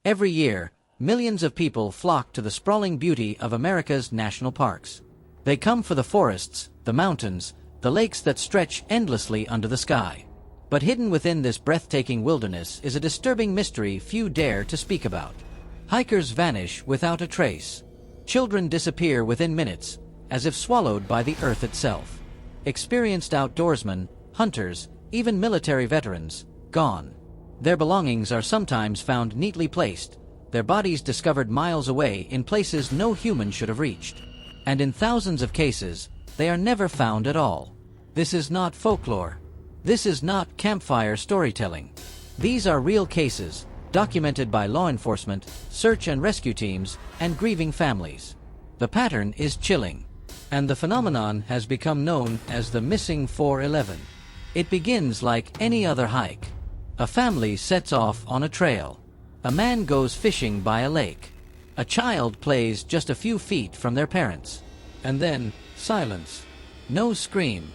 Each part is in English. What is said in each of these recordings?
Every year, millions of people flock to the sprawling beauty of America's national parks. They come for the forests, the mountains, the lakes that stretch endlessly under the sky. But hidden within this breathtaking wilderness is a disturbing mystery few dare to speak about. Hikers vanish without a trace. Children disappear within minutes, as if swallowed by the earth itself. Experienced outdoorsmen, hunters, even military veterans, gone. Their belongings are sometimes found neatly placed, their bodies discovered miles away in places no human should have reached. And in thousands of cases, they are never found at all. This is not folklore. This is not campfire storytelling. These are real cases, documented by law enforcement, search and rescue teams, and grieving families. The pattern is chilling, and the phenomenon has become known as the missing 411. It begins like any other hike. A family sets off on a trail. A man goes fishing by a lake. A child plays just a few feet from their parents. And then, silence. No scream.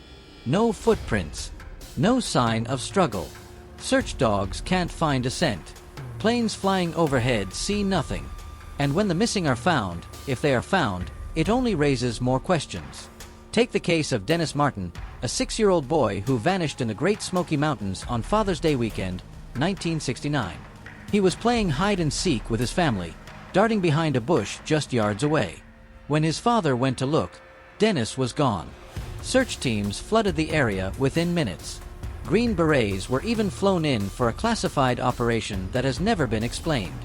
No footprints. No sign of struggle. Search dogs can't find a scent. Planes flying overhead see nothing. And when the missing are found, if they are found, it only raises more questions. Take the case of Dennis Martin, a 6-year-old boy who vanished in the Great Smoky Mountains on Father's Day weekend, 1969. He was playing hide-and-seek with his family, darting behind a bush just yards away. When his father went to look, Dennis was gone. Search teams flooded the area within minutes. Green Berets were even flown in for a classified operation that has never been explained.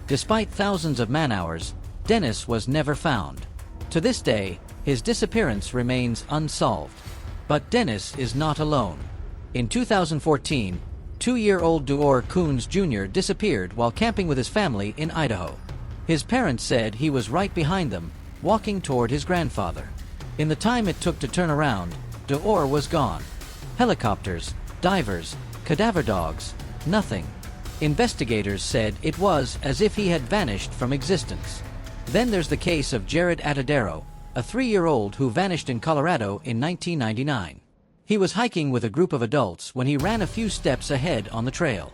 Despite thousands of man-hours, Dennis was never found. To this day, his disappearance remains unsolved. But Dennis is not alone. In 2014, 2-year-old Duor Coons Jr. disappeared while camping with his family in Idaho. His parents said he was right behind them, walking toward his grandfather. In the time it took to turn around, Duor was gone. Helicopters, divers, cadaver dogs, nothing. Investigators said it was as if he had vanished from existence. Then there's the case of Jared Atadero, a 3-year-old who vanished in Colorado in 1999. He was hiking with a group of adults when he ran a few steps ahead on the trail.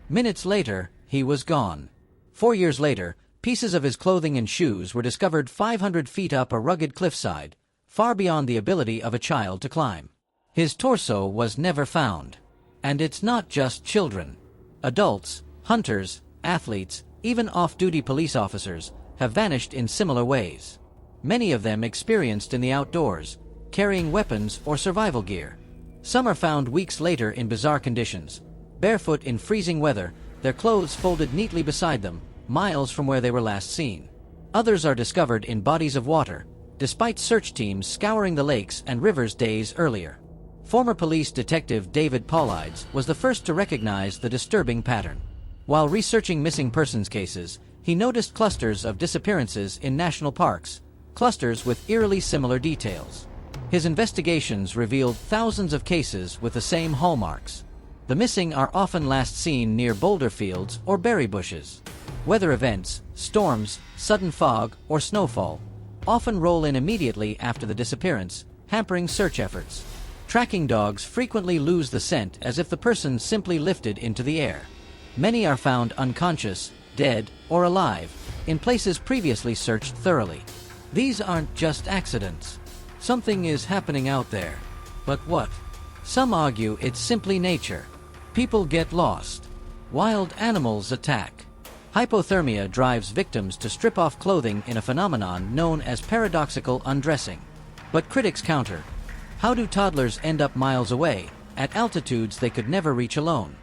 Minutes later, he was gone. 4 years later, pieces of his clothing and shoes were discovered 500 feet up a rugged cliffside, far beyond the ability of a child to climb. His torso was never found. And it's not just children. Adults, hunters, athletes, even off-duty police officers have vanished in similar ways. Many of them experienced in the outdoors, carrying weapons or survival gear. Some are found weeks later in bizarre conditions, barefoot in freezing weather, their clothes folded neatly beside them, miles from where they were last seen. Others are discovered in bodies of water, despite search teams scouring the lakes and rivers days earlier. Former police detective David Paulides was the first to recognize the disturbing pattern. While researching missing persons cases, he noticed clusters of disappearances in national parks, clusters with eerily similar details. His investigations revealed thousands of cases with the same hallmarks. The missing are often last seen near boulder fields or berry bushes. Weather events, storms, sudden fog, or snowfall often roll in immediately after the disappearance, hampering search efforts. Tracking dogs frequently lose the scent as if the person simply lifted into the air. Many are found unconscious, dead, or alive, in places previously searched thoroughly. These aren't just accidents. Something is happening out there. But what? Some argue it's simply nature. People get lost. Wild animals attack. Hypothermia drives victims to strip off clothing in a phenomenon known as paradoxical undressing. But critics counter. How do toddlers end up miles away, at altitudes they could never reach alone?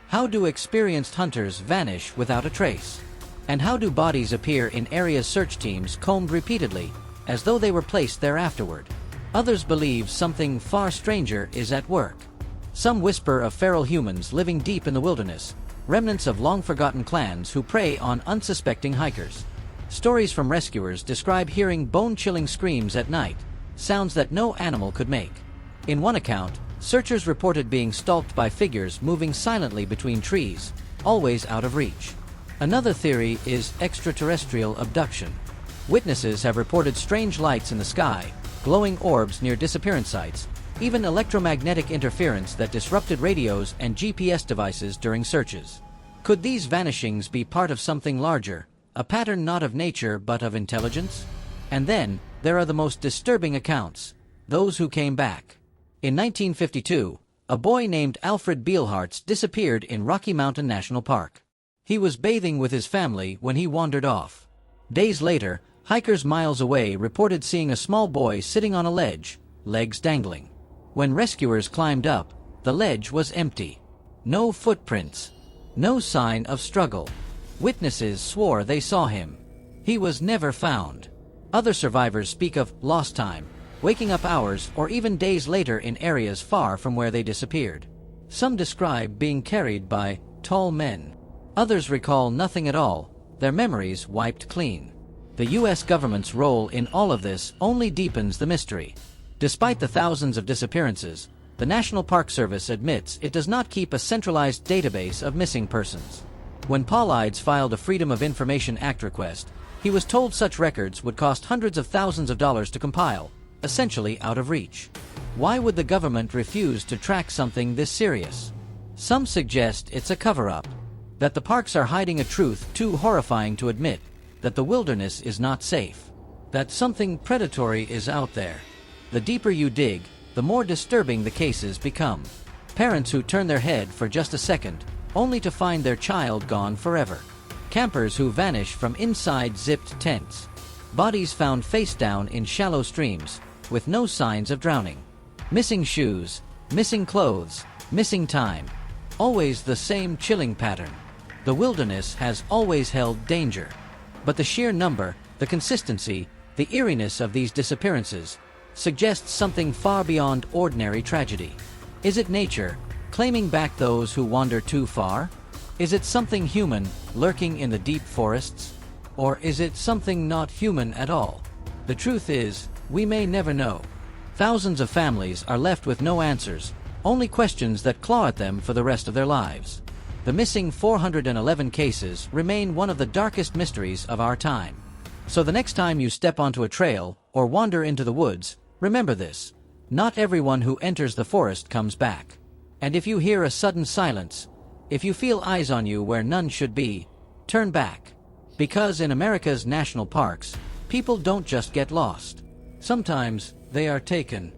How do experienced hunters vanish without a trace? And how do bodies appear in areas search teams combed repeatedly, as though they were placed there afterward? Others believe something far stranger is at work. Some whisper of feral humans living deep in the wilderness, remnants of long-forgotten clans who prey on unsuspecting hikers. Stories from rescuers describe hearing bone-chilling screams at night, sounds that no animal could make. In one account, searchers reported being stalked by figures moving silently between trees, always out of reach. Another theory is extraterrestrial abduction. Witnesses have reported strange lights in the sky, glowing orbs near disappearance sites, even electromagnetic interference that disrupted radios and GPS devices during searches. Could these vanishings be part of something larger, a pattern not of nature but of intelligence? And then, there are the most disturbing accounts, those who came back. In 1952, a boy named Alfred Beilhartz disappeared in Rocky Mountain National Park. He was bathing with his family when he wandered off. Days later, hikers miles away reported seeing a small boy sitting on a ledge, legs dangling. When rescuers climbed up, the ledge was empty. No footprints. No sign of struggle. Witnesses swore they saw him. He was never found. Other survivors speak of lost time, waking up hours or even days later in areas far from where they disappeared. Some describe being carried by tall men. Others recall nothing at all, their memories wiped clean. The U.S. government's role in all of this only deepens the mystery. Despite the thousands of disappearances, the National Park Service admits it does not keep a centralized database of missing persons. When Paul Ides filed a Freedom of Information Act request, he was told such records would cost hundreds of thousands of dollars to compile, essentially out of reach. Why would the government refuse to track something this serious? Some suggest it's a cover-up, that the parks are hiding a truth too horrifying to admit, that the wilderness is not safe, that something predatory is out there. The deeper you dig, the more disturbing the cases become. Parents who turn their head for just a second, only to find their child gone forever. Campers who vanish from inside zipped tents. Bodies found face down in shallow streams, with no signs of drowning. Missing shoes, missing clothes, missing time. Always the same chilling pattern. The wilderness has always held danger. But the sheer number, the consistency, the eeriness of these disappearances suggests something far beyond ordinary tragedy. Is it nature, claiming back those who wander too far? Is it something human, lurking in the deep forests? Or is it something not human at all? The truth is, we may never know. Thousands of families are left with no answers, only questions that claw at them for the rest of their lives. The missing 411 cases remain one of the darkest mysteries of our time. So the next time you step onto a trail or wander into the woods, remember this: not everyone who enters the forest comes back. And if you hear a sudden silence, if you feel eyes on you where none should be, turn back. Because in America's national parks, people don't just get lost. Sometimes they are taken.